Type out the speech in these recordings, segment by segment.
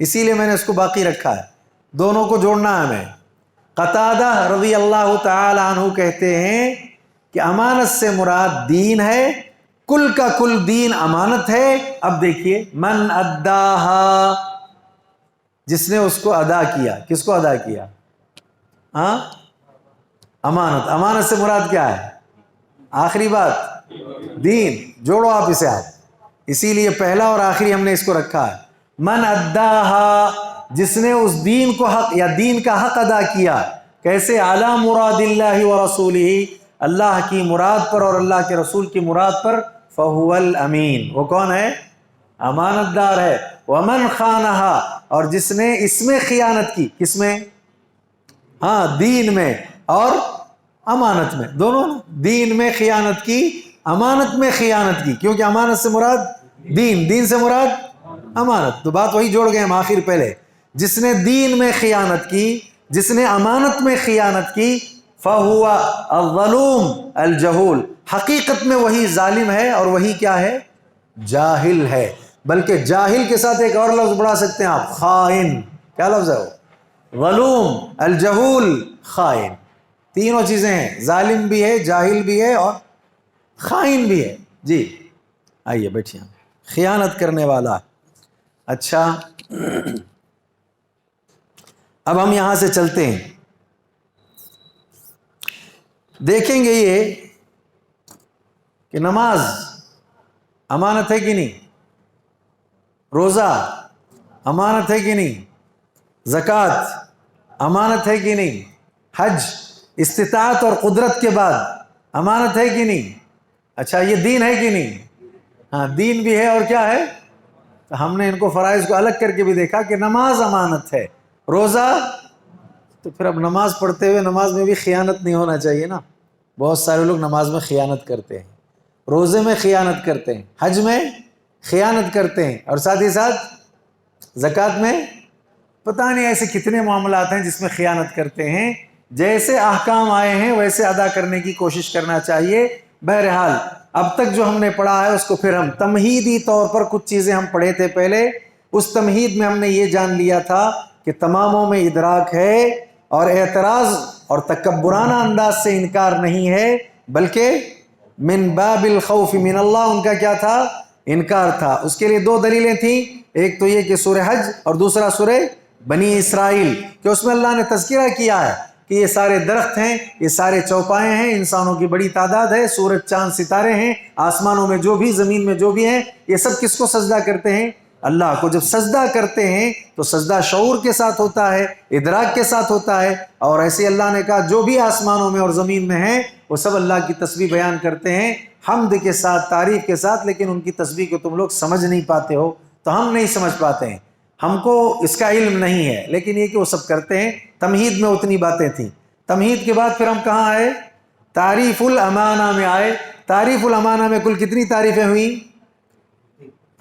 اسی لیے میں نے اس کو باقی رکھا ہے، دونوں کو جوڑنا ہے ہمیں۔ قتادہ رضی اللہ تعالی عنہ کہتے ہیں کہ امانت سے مراد دین ہے، کل کا کل دین امانت ہے۔ اب دیکھیے، من اداہا، جس نے اس کو ادا کیا۔ کس کو ادا کیا؟ ہاں، امانت۔ امانت سے مراد کیا ہے؟ آخری بات دین، جوڑو آپ اسے آپ، اسی لیے پہلا اور آخری ہم نے اس کو رکھا ہے۔ من اداہا، جس نے اس دین کو حق یا دین کا حق ادا کیا۔ کیسے؟ علی مراد اللہ ورسولہ، اللہ کی مراد پر اور اللہ کے رسول کی مراد پر۔ فہو الامین، وہ کون ہے؟ امانت دار ہے۔ ومن خانہا، اور جس نے اس میں خیانت کی۔ کس میں؟ ہاں، دین میں اور امانت میں، دونوں۔ دین میں خیانت کی، امانت میں خیانت کی، کیونکہ امانت سے مراد دین، دین سے مراد امانت، تو بات وہی جوڑ گئے ہم آخر پہلے۔ جس نے دین میں خیانت کی، جس نے امانت میں خیانت کی، فہو الظلوم الجہول، حقیقت میں وہی ظالم ہے اور وہی کیا ہے؟ جاہل ہے۔ بلکہ جاہل کے ساتھ ایک اور لفظ بڑھا سکتے ہیں آپ، خائن۔ کیا لفظ ہے وہ؟ ظلوم، الجہول، خائن۔ تینوں چیزیں ہیں، ظالم بھی ہے، جاہل بھی ہے اور خائن بھی ہے۔ جی آئیے بیٹھیے۔ خیانت کرنے والا۔ اچھا، اب ہم یہاں سے چلتے ہیں، دیکھیں گے یہ کہ نماز امانت ہے کہ نہیں، روزہ امانت ہے کہ نہیں، زکوٰۃ امانت ہے کہ نہیں، حج استطاعت اور قدرت کے بعد امانت ہے کہ نہیں۔ اچھا، یہ دین ہے کہ نہیں؟ ہاں، دین بھی ہے اور کیا ہے؟ تو ہم نے ان کو فرائض کو الگ کر کے بھی دیکھا کہ نماز امانت ہے، روزہ، تو پھر اب نماز پڑھتے ہوئے نماز میں بھی خیانت نہیں ہونا چاہیے نا۔ بہت سارے لوگ نماز میں خیانت کرتے ہیں، روزے میں خیانت کرتے ہیں، حج میں خیانت کرتے ہیں، اور ساتھ ہی ساتھ زکوٰۃ میں پتہ نہیں ایسے کتنے معاملات ہیں جس میں خیانت کرتے ہیں۔ جیسے احکام آئے ہیں ویسے ادا کرنے کی کوشش کرنا چاہیے۔ بہرحال اب تک جو ہم نے پڑھا ہے اس کو پھر ہم تمہیدی طور پر کچھ چیزیں ہم پڑھے تھے پہلے، اس تمہید میں ہم نے یہ جان لیا تھا کہ تماموں میں ادراک ہے اور اعتراض اور تکبرانہ انداز سے انکار نہیں ہے، بلکہ من باب الخوف من اللہ ان کا کیا تھا؟ انکار تھا۔ اس کے لیے دو دلیلیں تھیں، ایک تو یہ کہ سورہ حج اور دوسرا سورہ بنی اسرائیل، کہ اس میں اللہ نے تذکرہ کیا ہے کہ یہ سارے درخت ہیں، یہ سارے چوپائے ہیں، انسانوں کی بڑی تعداد ہے، سورج چاند ستارے ہیں، آسمانوں میں جو بھی، زمین میں جو بھی ہیں، یہ سب کس کو سجدہ کرتے ہیں؟ اللہ کو۔ جب سجدہ کرتے ہیں تو سجدہ شعور کے ساتھ ہوتا ہے، ادراک کے ساتھ ہوتا ہے، اور ایسے اللہ نے کہا جو بھی آسمانوں میں اور زمین میں ہیں وہ سب اللہ کی تسبیح بیان کرتے ہیں، حمد کے ساتھ، تعریف کے ساتھ، لیکن ان کی تسبیح کو تم لوگ سمجھ نہیں پاتے ہو، تو ہم نہیں سمجھ پاتے ہیں، ہم کو اس کا علم نہیں ہے، لیکن یہ کہ وہ سب کرتے ہیں۔ تمہید میں اتنی باتیں تھیں۔ تمہید کے بعد پھر ہم کہاں آئے؟ تعریف الامانہ میں آئے۔ تعریف الامانہ میں کل کتنی تعریفیں ہوئیں؟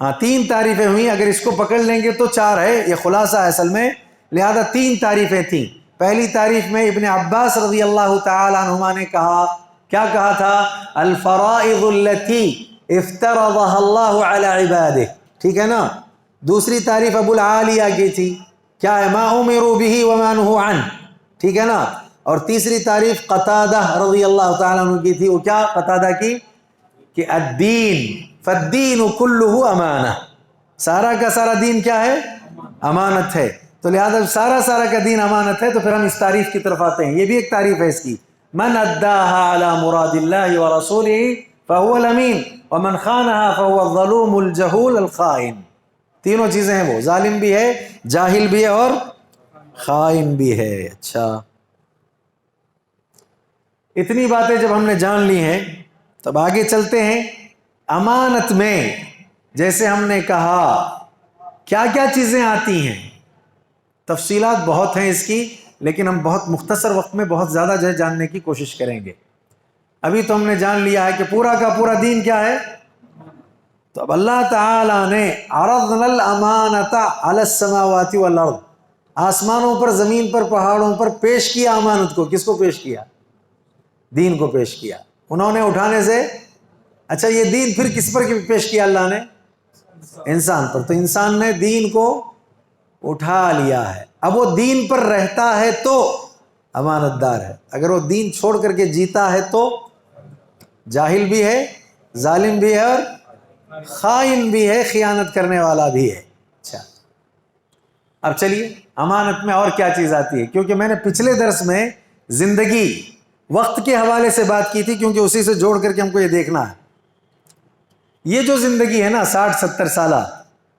ہاں، 3 تعریفیں ہوئیں۔ اگر اس کو پکڑ لیں گے تو 4 ہے، یہ خلاصہ ہے اصل میں، لہذا 3 تعریفیں تھیں۔ پہلی تعریف میں ابن عباس رضی اللہ تعالی عنہما نے کہا، کیا کہا تھا؟ الفرائض التي افترضها اللہ علی عبادہ، ٹھیک ہے نا۔ دوسری تعریف ابو العالیہ کی تھی، کیا ہے؟ ما امروا به وما نهوا عنہ، ٹھیک ہے نا۔ اور تیسری تعریف قتادہ رضی اللہ تعالی عنہ کی تھی، وہ کیا قتادہ کی؟ کہ الدین فالدین کلہ امانہ، سارا کا سارا دین کیا ہے؟ امانت ہے۔ تو لہذا سارا کا دین امانت ہے، تو پھر ہم اس تعریف کی طرف آتے ہیں۔ یہ بھی ایک تعریف ہے اس کی، من اداہا علی مراد اللہ ورسولہ فہو الامین ومن خانہا فہو الظلوم الجہول الخائن۔ تینوں چیزیں ہیں، وہ ظالم بھی ہے، جاہل بھی ہے اور خائن بھی ہے۔ اچھا، اتنی باتیں جب ہم نے جان لی ہیں تب آگے چلتے ہیں۔ امانت میں جیسے ہم نے کہا کیا کیا چیزیں آتی ہیں، تفصیلات بہت ہیں اس کی، لیکن ہم بہت مختصر وقت میں بہت زیادہ جو ہے جاننے کی کوشش کریں گے۔ ابھی تو ہم نے جان لیا ہے کہ پورا کا پورا دین کیا ہے۔ تو اب اللہ تعالیٰ نے عرضنا الامانۃ علی السماوات والارض، آسمانوں پر، زمین پر، پہاڑوں پر پیش کیا امانت کو۔ کس کو پیش کیا؟ دین کو پیش کیا۔ انہوں نے اٹھانے سے، اچھا یہ دین پھر کس پر پیش کیا اللہ نے؟ انسان پر۔ تو انسان نے دین کو اٹھا لیا ہے، اب وہ دین پر رہتا ہے تو امانت دار ہے، اگر وہ دین چھوڑ کر کے جیتا ہے تو جاہل بھی ہے، ظالم بھی ہے، اور خائن بھی ہے، خیانت کرنے والا بھی ہے۔ اچھا، اب چلیے امانت میں اور کیا چیز آتی ہے، کیونکہ میں نے پچھلے درس میں زندگی وقت کے حوالے سے بات کی تھی، کیونکہ اسی سے جوڑ کر کے ہم کو یہ دیکھنا ہے، یہ جو زندگی ہے نا 60-70 سالہ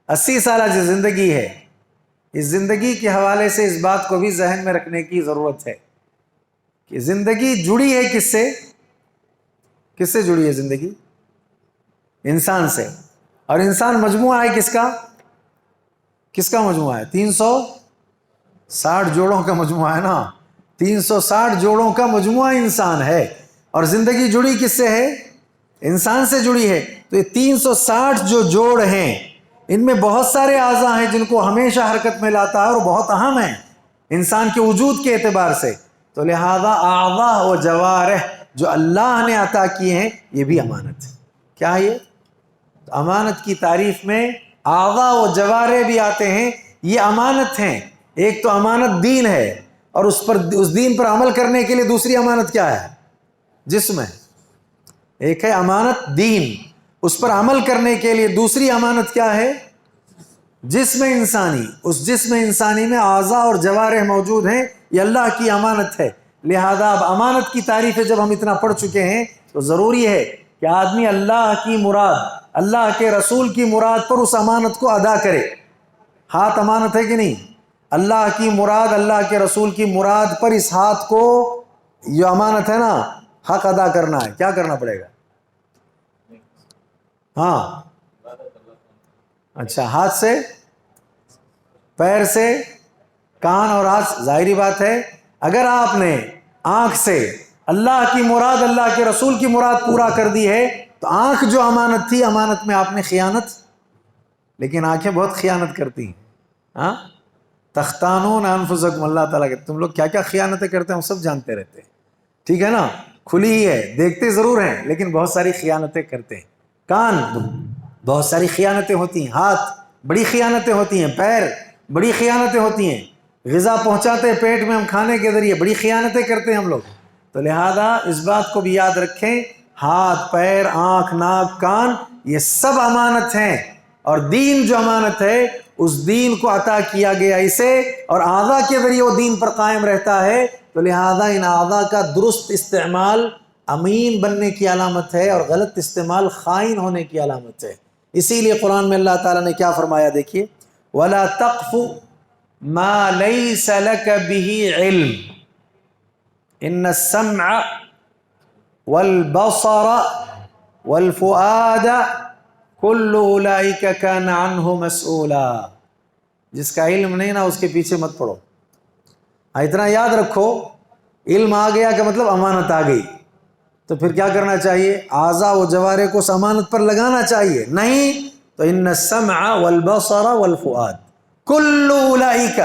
80 سالہ جو زندگی ہے، اس زندگی کے حوالے سے اس بات کو بھی ذہن میں رکھنے کی ضرورت ہے کہ زندگی جڑی ہے کس سے؟ کس سے جڑی ہے زندگی؟ انسان سے، اور انسان مجموعہ ہے کس کا؟ کس کا مجموعہ ہے؟ 360 جوڑوں کا مجموعہ ہے نا، 360 جوڑوں کا مجموعہ انسان ہے، اور زندگی جڑی کس سے ہے؟ انسان سے جڑی ہے۔ تو یہ 360 جو جوڑ ہیں، ان میں بہت سارے اعضاء ہیں جن کو ہمیشہ حرکت میں لاتا ہے اور بہت اہم ہیں انسان کے وجود کے اعتبار سے، تو لہذا اعضاء و جوارح جو اللہ نے عطا کیے ہیں یہ بھی امانت ہے۔ کیا ہے یہ؟ امانت کی تعریف میں اعضاء و جوارح بھی آتے ہیں، یہ امانت ہیں۔ ایک تو امانت دین ہے، اور اس دین پر عمل کرنے کے لیے دوسری امانت کیا ہے؟ جسم ہے۔ ایک ہے امانت دین، اس پر عمل کرنے کے لیے دوسری امانت کیا ہے؟ جسم انسانی۔ اس جسم انسانی میں اعضاء اور جوارح موجود ہیں، یہ اللہ کی امانت ہے۔ لہذا اب امانت کی تعریفیں جب ہم اتنا پڑھ چکے ہیں تو ضروری ہے کہ آدمی اللہ کی مراد، اللہ کے رسول کی مراد پر اس امانت کو ادا کرے۔ ہاتھ امانت ہے کہ نہیں؟ اللہ کی مراد، اللہ کے رسول کی مراد پر اس ہاتھ کو، یہ امانت ہے نا، حق ادا کرنا ہے۔ کیا کرنا پڑے گا؟ ہاں، اچھا، ہاتھ سے، پیر سے، کان اور ہاتھ، ظاہری بات ہے اگر آپ نے آنکھ سے اللہ کی مراد، اللہ کے رسول کی مراد پورا کر دی ہے تو آنکھ جو امانت تھی، امانت میں آپ نے خیانت، لیکن آنکھیں بہت خیانت کرتی ہیں، ہاں، تختانون انفسکم، اللہ تعالیٰ کہ تم لوگ کیا کیا خیانتیں کرتے ہیں ہم سب جانتے رہتے ہیں، ٹھیک ہے نا، کھلی ہی ہے، دیکھتے ضرور ہیں لیکن بہت ساری خیانتیں کرتے ہیں۔ کان، بہت ساری خیانتیں ہوتی ہیں۔ ہاتھ، بڑی خیانتیں ہوتی ہیں۔ پیر، بڑی خیانتیں ہوتی ہیں۔ غذا پہنچاتے ہیں پیٹ میں ہم کھانے کے ذریعے، بڑی خیانتیں کرتے ہیں ہم لوگ۔ تو لہذا اس بات کو بھی یاد رکھیں، ہاتھ، پیر، آنکھ، ناک، کان، یہ سب امانت ہیں، اور دین جو امانت ہے اس دین کو عطا کیا گیا اسے، اور اعضاء کے ذریعے وہ دین پر قائم رہتا ہے، تو لہذا ان اعضاء کا درست استعمال امین بننے کی علامت ہے، اور غلط استعمال خائن ہونے کی علامت ہے۔ اسی لیے قرآن میں اللہ تعالیٰ نے کیا فرمایا، دیکھیے، وَلَا تَقْفُ مَا لَيْسَ لَكَ بِهِ عِلْمٌ إِنَّ السَّمْعَ وَالْبَصَرَ وَالْفُؤَادَ كُلُّ أُولَئِكَ كَانَ عَنْهُ مسئولا۔ جس کا علم نہیں نا اس کے پیچھے مت پڑو۔ اتنا یاد رکھو، علم آ گیا کا مطلب امانت آ گئی، تو پھر کیا کرنا چاہیے؟ اعضاء و جوارح کو اس امانت پر لگانا چاہیے، نہیں تو ان السمع والبصر والفؤاد کل اولئک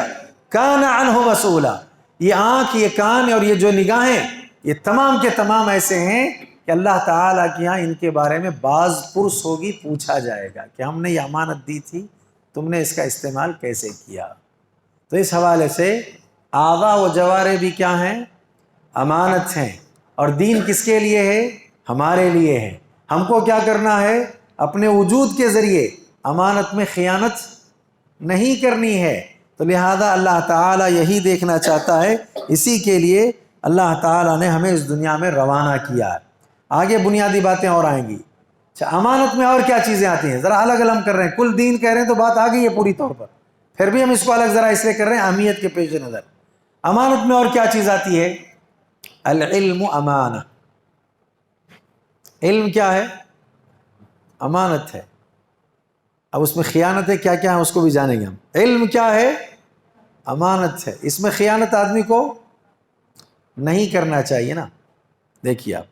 کان عنہ مسئولا، یہ آنکھ، یہ کان اور یہ جو نگاہیں، یہ تمام کے تمام ایسے ہیں کہ اللہ تعالیٰ کے یہاں ان کے بارے میں باز پرس ہوگی، پوچھا جائے گا کہ ہم نے یہ امانت دی تھی، تم نے اس کا استعمال کیسے کیا۔ تو اس حوالے سے اعضاء و جوارح بھی کیا ہیں؟ امانت ہیں، اور دین کس کے لیے ہے؟ ہمارے لیے ہے۔ ہم کو کیا کرنا ہے؟ اپنے وجود کے ذریعے امانت میں خیانت نہیں کرنی ہے۔ تو لہذا اللہ تعالیٰ یہی دیکھنا چاہتا ہے، اسی کے لیے اللہ تعالیٰ نے ہمیں اس دنیا میں روانہ کیا ہے۔ آگے بنیادی باتیں اور آئیں گی۔ اچھا، امانت میں اور کیا چیزیں آتی ہیں؟ ذرا الگ الگ کر رہے ہیں، کل دین کہہ رہے ہیں تو بات آ گئی ہے پوری طور پر، پھر بھی ہم اس کو الگ ذرا اس لیے کر رہے ہیں اہمیت کے پیش نظر۔ امانت میں اور کیا چیز آتی ہے؟ العلم امانہ، علم کیا ہے؟ امانت ہے۔ اب اس میں خیانتیں کیا کیا ہیں اس کو بھی جانیں گے ہم۔ علم کیا ہے؟ امانت ہے، اس میں خیانت آدمی کو نہیں کرنا چاہیے نا۔ دیکھیے آپ،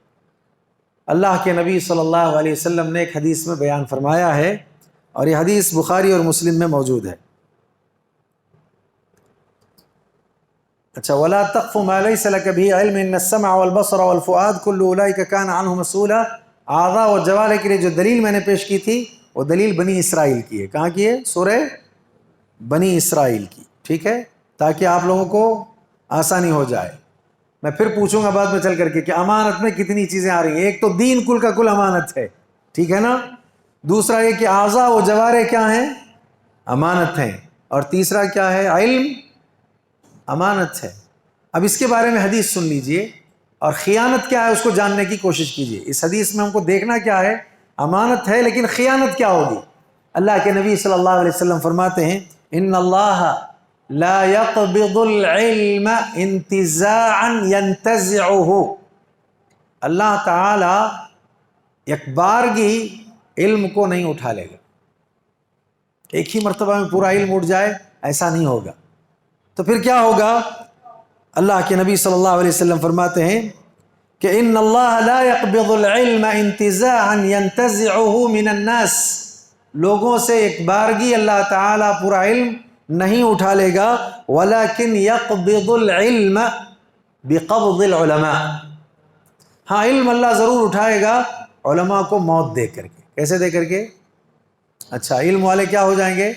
اللہ کے نبی صلی اللہ علیہ وسلم نے ایک حدیث میں بیان فرمایا ہے، اور یہ حدیث بخاری اور مسلم میں موجود ہے۔ اچھا، وَلَا تَقْفُ مَا لَيْسَ لَكَ بِهِ عِلْمٌ إِنَّ السَّمْعَ وَالْبَصَرَ وَالْفُؤَادَ كُلُّ أُولَئِكَ كَانَ عَنْهُ مسئولا۔ اعضاء و جوارح کے لیے جو دلیل میں نے پیش کی تھی وہ دلیل بنی اسرائیل کی ہے۔ کہاں کی ہے؟ سورہ بنی اسرائیل کی، ٹھیک ہے، تاکہ آپ لوگوں کو آسانی ہو جائے۔ میں پھر پوچھوں گا بعد میں چل کر کے کہ امانت میں کتنی چیزیں آ رہی ہیں۔ ایک تو دین کل کا کل امانت ہے، ٹھیک ہے نا، دوسرا یہ کہ اعضاء و جوارح کیا ہیں؟ امانت ہیں، اور تیسرا کیا ہے؟ علم امانت ہے۔ اب اس کے بارے میں حدیث سن لیجئے، اور خیانت کیا ہے اس کو جاننے کی کوشش کیجئے۔ اس حدیث میں ہم کو دیکھنا کیا ہے؟ امانت ہے، لیکن خیانت کیا ہوگی؟ اللہ کے نبی صلی اللہ علیہ وسلم فرماتے ہیں ان اللہ لا يقبض العلم انتزاعا ينتزعه، اللہ تعالی ایک بارگی علم کو نہیں اٹھا لے گا، ایک ہی مرتبہ میں پورا علم اٹھ جائے، ایسا نہیں ہوگا۔ تو پھر کیا ہوگا؟ اللہ کے نبی صلی اللہ علیہ وسلم فرماتے ہیں کہ ان اللہ لا يقبض العلم انتزاعا ينتزعه من الناس، لوگوں سے ایک بارگی اللہ تعالیٰ پورا علم نہیں اٹھا لے گا، ولیکن يقبض العلم بقبض العلماء، ہاں علم اللہ ضرور اٹھائے گا علماء کو موت دے کر کے۔ کیسے دے کر کے؟ اچھا، علم والے کیا ہو جائیں گے؟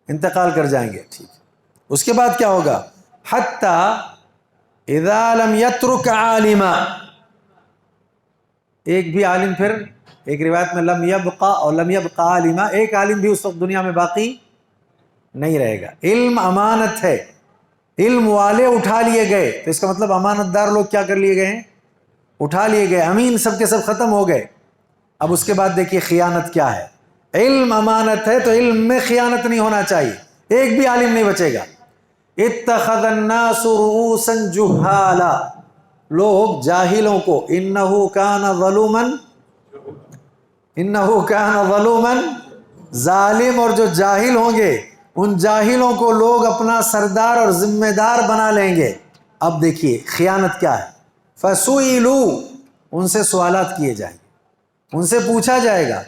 انتقال کر جائیں گے، ٹھیک۔ اس کے بعد کیا ہوگا؟ حتی اذا لم یترک عالما، ایک بھی عالم، پھر ایک روایت میں لم یبقى اور لم یبقى عالما، ایک عالم بھی اس وقت دنیا میں باقی نہیں رہے گا۔ علم امانت ہے، علم والے اٹھا لیے گئے، تو اس کا مطلب امانت دار لوگ کیا کر لیے گئے ہیں؟ اٹھا لیے گئے، امین سب کے سب ختم ہو گئے۔ اب اس کے بعد دیکھیے خیانت کیا ہے۔ علم امانت ہے تو علم میں خیانت نہیں ہونا چاہیے، ایک بھی عالم نہیں بچے گا۔ اتخذ الناس رؤوسا جہالا، لوگ جاہلوں کو، انہ کان ظلوما ظالم، اور جو جاہل ہوں گے ان جاہلوں کو لوگ اپنا سردار اور ذمہ دار بنا لیں گے۔ اب دیکھیے خیانت کیا ہے۔ فسئلوا، ان سے سوالات کیے جائیں گے، ان سے پوچھا جائے گا۔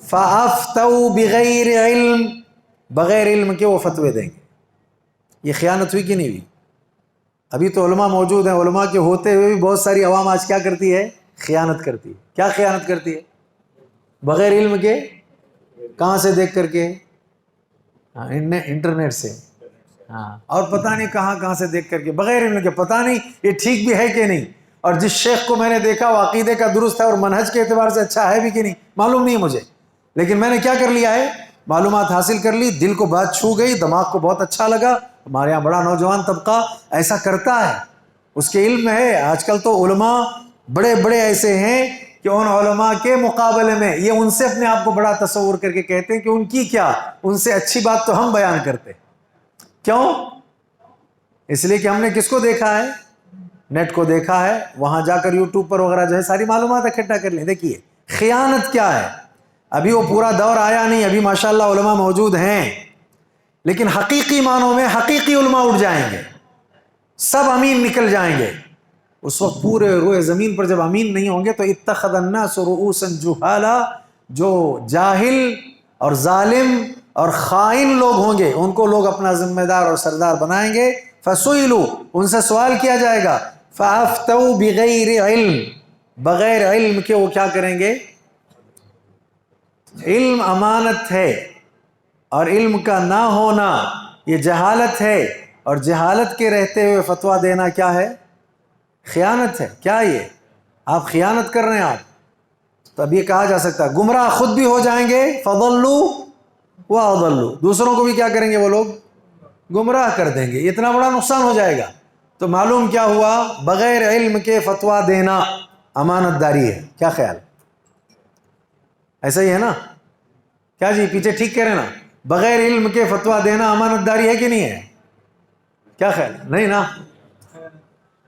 فافتوا بغیر علم، بغیر علم کے وہ فتوے دیں گے۔ یہ خیانت ہوئی کہ نہیں ہوئی؟ ابھی تو علماء موجود ہیں، علماء کے ہوتے ہوئے بھی بہت ساری عوام آج کیا کرتی ہے؟ خیانت کرتی ہے۔ کیا خیانت کرتی ہے؟ بغیر علم کے، کہاں سے دیکھ کر کے؟ انٹرنیٹ سے، ہاں، اور پتہ نہیں کہاں سے دیکھ کر کے، بغیر علم کے، پتہ نہیں یہ ٹھیک بھی ہے کہ نہیں، اور جس شیخ کو میں نے دیکھا وہ عقیدے کا درست ہے اور منہج کے اعتبار سے اچھا ہے بھی کہ نہیں معلوم نہیں ہے مجھے، لیکن میں نے کیا کر لیا ہے؟ معلومات حاصل کر لی، دل کو بات چھو گئی، دماغ کو بہت اچھا لگا۔ ہمارے یہاں بڑا نوجوان طبقہ ایسا کرتا ہے، اس کے علم میں ہے۔ آج کل تو علماء بڑے بڑے ایسے ہیں کہ ان علماء کے مقابلے میں یہ ان سے اپنے آپ کو بڑا تصور کر کے کہتے ہیں کہ ان کی کیا، ان سے اچھی بات تو ہم بیان کرتے۔ کیوں؟ اس لیے کہ ہم نے کس کو دیکھا ہے؟ نیٹ کو دیکھا ہے، وہاں جا کر یوٹیوب پر وغیرہ جو ہے ساری معلومات اکٹھا کر لیں۔ دیکھیے خیانت کیا ہے، ابھی وہ پورا دور آیا نہیں، ابھی ماشاءاللہ علماء موجود ہیں، لیکن حقیقی معنوں میں حقیقی علماء اٹھ جائیں گے، سب امین نکل جائیں گے۔ اس وقت پورے روئے زمین پر جب امین نہیں ہوں گے تو اتخذ الناس رؤوسا جہالا، جو جاہل اور ظالم اور خائن لوگ ہوں گے ان کو لوگ اپنا ذمہ دار اور سردار بنائیں گے۔ فسئلوا، ان سے سوال کیا جائے گا۔ فافتوا بغیر علم، بغیر علم کے وہ کیا کریں گے؟ علم امانت ہے، اور علم کا نہ ہونا یہ جہالت ہے، اور جہالت کے رہتے ہوئے فتویٰ دینا کیا ہے؟ خیانت ہے۔ کیا یہ آپ خیانت کر رہے ہیں آپ؟ تو اب یہ کہا جا سکتا ہے گمراہ خود بھی ہو جائیں گے، فضلوا واضلوا، دوسروں کو بھی کیا کریں گے؟ وہ لوگ گمراہ کر دیں گے، اتنا بڑا نقصان ہو جائے گا۔ تو معلوم کیا ہوا؟ بغیر علم کے فتویٰ دینا امانت داری ہے۔ کیا خیال؟ ایسا ہی ہے نا؟ کیا جی پیچھے ٹھیک کہہ رہے نا؟ بغیر علم کے فتویٰ دینا امانت داری ہے کہ نہیں ہے؟ کیا خیال؟ نہیں نا؟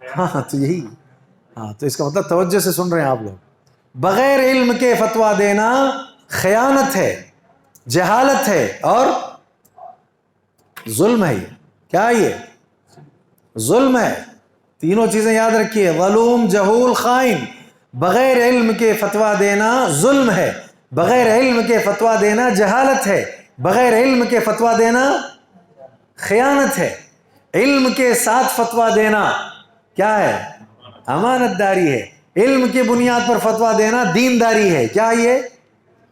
ہاں تو یہی، ہاں تو اس کا مطلب توجہ سے سن رہے ہیں آپ لوگ۔ بغیر علم کے فتویٰ دینا خیانت ہے، جہالت ہے، اور ظلم ہے۔ کیا یہ ظلم ہے؟ تینوں چیزیں یاد رکھیے، ظلوم، جہول، خائن۔ بغیر علم کے فتویٰ دینا ظلم ہے، بغیر علم کے فتویٰ دینا جہالت ہے، بغیر علم کے فتویٰ دینا خیانت ہے۔ علم کے ساتھ فتویٰ دینا کیا ہے؟ امانت داری ہے۔ علم کی بنیاد پر فتویٰ دینا دینداری ہے۔ کیا یہ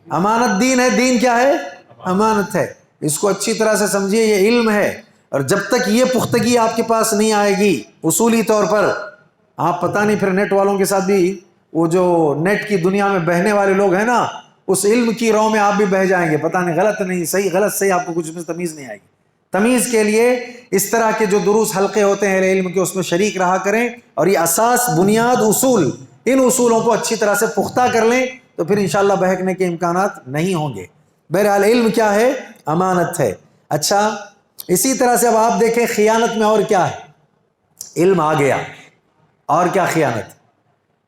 امانت دین ہے؟ دین کیا ہے؟ امانت ہے۔ اس کو اچھی طرح سے سمجھیے، یہ علم ہے، اور جب تک یہ پختگی آپ کے پاس نہیں آئے گی اصولی طور پر، آپ پتہ نہیں پھر نیٹ والوں کے ساتھ بھی، وہ جو نیٹ کی دنیا میں بہنے والے لوگ ہیں نا، اس علم کی رو میں آپ بھی بہہ جائیں گے، پتہ نہیں غلط نہیں صحیح، غلط صحیح آپ کو کچھ میں تمیز نہیں آئے گی۔ تمیز کے لیے اس طرح کے جو دروس حلقے ہوتے ہیں علم کے، اس میں شریک رہا کریں، اور یہ اساس، بنیاد، اصول، ان اصولوں کو اچھی طرح سے پختہ کر لیں، تو پھر انشاءاللہ بہکنے کے امکانات نہیں ہوں گے۔ بہرحال علم کیا ہے؟ امانت ہے۔ اچھا، اسی طرح سے اب آپ دیکھیں خیانت میں اور کیا ہے؟ علم آ گیا، اور کیا خیانت؟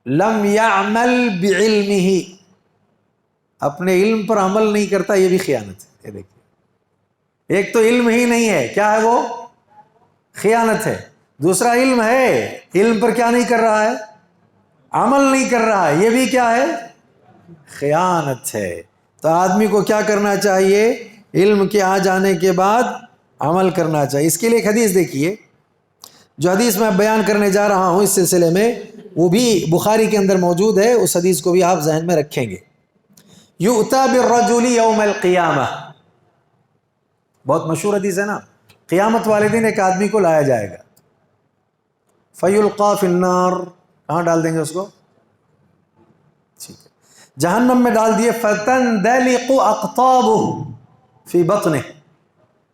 لم یعمل بعلمہ، اپنے علم پر عمل نہیں کرتا، یہ بھی خیانت ہے۔ یہ دیکھیں، ایک تو علم ہی نہیں ہے، کیا ہے وہ؟ خیانت ہے۔ دوسرا علم ہے، علم پر کیا نہیں کر رہا ہے؟ عمل نہیں کر رہا ہے، یہ بھی کیا ہے؟ خیانت ہے۔ تو آدمی کو کیا کرنا چاہیے؟ علم کے آ جانے کے بعد عمل کرنا چاہیے۔ اس کے لیے ایک حدیث دیکھیے، جو حدیث میں بیان کرنے جا رہا ہوں اس سلسلے میں، وہ بھی بخاری کے اندر موجود ہے، اس حدیث کو بھی آپ ذہن میں رکھیں گے۔ یؤتی بالرجل یوم القیامہ، بہت مشہور حدیث ہے نا، قیامت والے دن ایک آدمی کو لایا جائے گا، فیلقی فی النار، کہاں ڈال دیں گے اس کو؟ ٹھیک ہے، جہنم میں ڈال دیے، فتندلق اقطابہ فی بطنہ،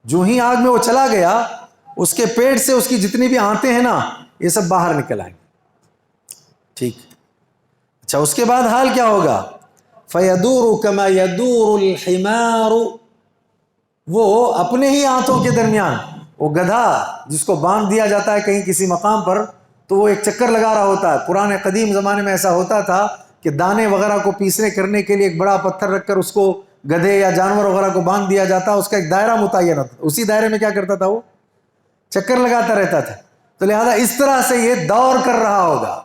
جو ہی آگ میں وہ چلا گیا، اس کے پیٹ سے اس کی جتنی بھی آنتیں ہیں نا، یہ سب باہر نکل آئیں گے۔ ٹھیک، اچھا، اس کے بعد حال کیا ہوگا؟ فَيَدُورُ كَمَا يَدُورُ الْحِمَارُ، وہ اپنے ہی آنتوں کے درمیان، وہ گدھا جس کو باندھ دیا جاتا ہے کہیں کسی مقام پر، تو وہ ایک چکر لگا رہا ہوتا ہے۔ پرانے قدیم زمانے میں ایسا ہوتا تھا کہ دانے وغیرہ کو پیسنے کرنے کے لیے ایک بڑا پتھر رکھ کر اس کو گدھے یا جانور وغیرہ کو باندھ دیا جاتا، اس کا ایک دائرہ متعین ہوتا، اسی دائرے میں کیا کرتا تھا؟ وہ چکر لگاتا رہتا تھا۔ تو لہذا اس طرح سے یہ دور کر رہا ہوگا،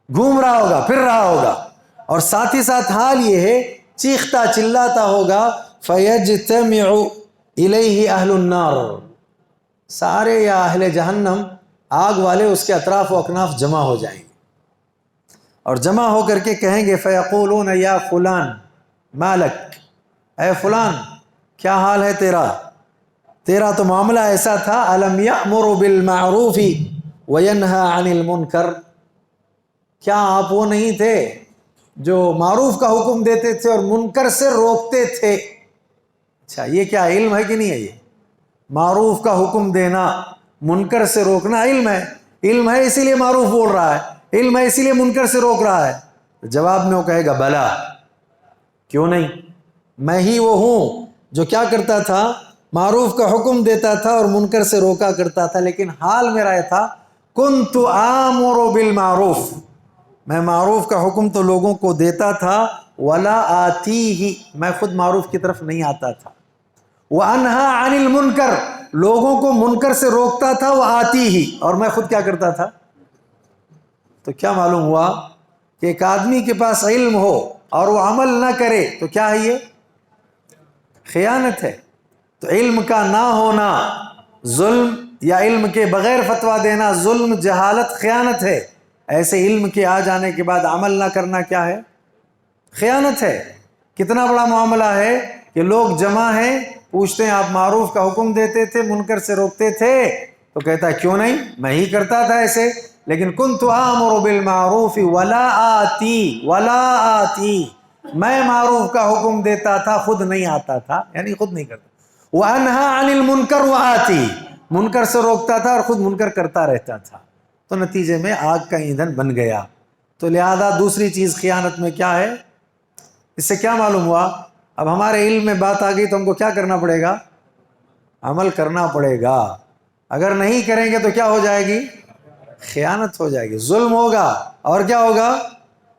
گھوم رہا ہوگا، پھر رہا ہوگا، اور ساتھ ہی ساتھ حال یہ ہے چیختا چلاتا ہوگا، فَيَجْتَمِعُ إِلَيْهِ أَهْلُ النَّارِ، سارے یا اہل جہنم، آگ والے اس کے اطراف و اکناف جمع ہو جائیں گے، اور جمع ہو کر کے کہیں گے، فَيَقُولُونَ يَا فُلان مَا لَكَ، اے فلان کیا حال ہے تیرا تو معاملہ ایسا تھا، أَلَمْ يَأْمُرُ بِالْمَعْرُوفِ وَيَنْهَى عَنِ الْمُنْكَرِ، کیا آپ وہ نہیں تھے جو معروف کا حکم دیتے تھے اور منکر سے روکتے تھے؟ اچھا، یہ کیا علم ہے کہ نہیں ہے؟ یہ معروف کا حکم دینا، منکر سے روکنا علم ہے۔ علم ہے اسی لیے معروف بول رہا ہے، علم ہے اسی لیے منکر سے روک رہا ہے۔ جواب میں وہ کہے گا بلا، کیوں نہیں، میں ہی وہ ہوں جو کیا کرتا تھا؟ معروف کا حکم دیتا تھا اور منکر سے روکا کرتا تھا، لیکن حال میرا یہ تھا، کنت آمر بالمعروف، میں معروف کا حکم تو لوگوں کو دیتا تھا، ولا آتیہ، میں خود معروف کی طرف نہیں آتا تھا، وانہا عن المنکر، لوگوں کو منکر سے روکتا تھا، وہ آتی ہی، اور میں خود کیا کرتا تھا۔ تو کیا معلوم ہوا کہ ایک آدمی کے پاس علم ہو اور وہ عمل نہ کرے تو کیا ہے؟ یہ خیانت ہے۔ تو علم کا نہ ہونا ظلم، یا علم کے بغیر فتویٰ دینا ظلم، جہالت، خیانت ہے۔ ایسے علم کے آ جانے کے بعد عمل نہ کرنا کیا ہے؟ خیانت ہے۔ کتنا بڑا معاملہ ہے کہ لوگ جمع ہیں، پوچھتے ہیں آپ معروف کا حکم دیتے تھے، منکر سے روکتے تھے، تو کہتا ہے کیوں نہیں، میں ہی کرتا تھا ایسے، لیکن کنت آمر بالمعروف ولا آتی، میں معروف کا حکم دیتا تھا، خود نہیں آتا تھا، یعنی خود نہیں کرتا۔ وانہا عن المنکر وآتی، منکر سے روکتا تھا اور خود منکر کرتا رہتا تھا، تو نتیجے میں آگ کا ایندھن بن گیا۔ تو لہذا دوسری چیز خیانت میں کیا ہے؟ اس سے کیا معلوم ہوا؟ اب ہمارے علم میں بات آ گئی تو ہم کو کیا کرنا پڑے گا؟ عمل کرنا پڑے گا۔ اگر نہیں کریں گے تو کیا ہو جائے گی؟ خیانت ہو جائے گی، ظلم ہوگا، اور کیا ہوگا؟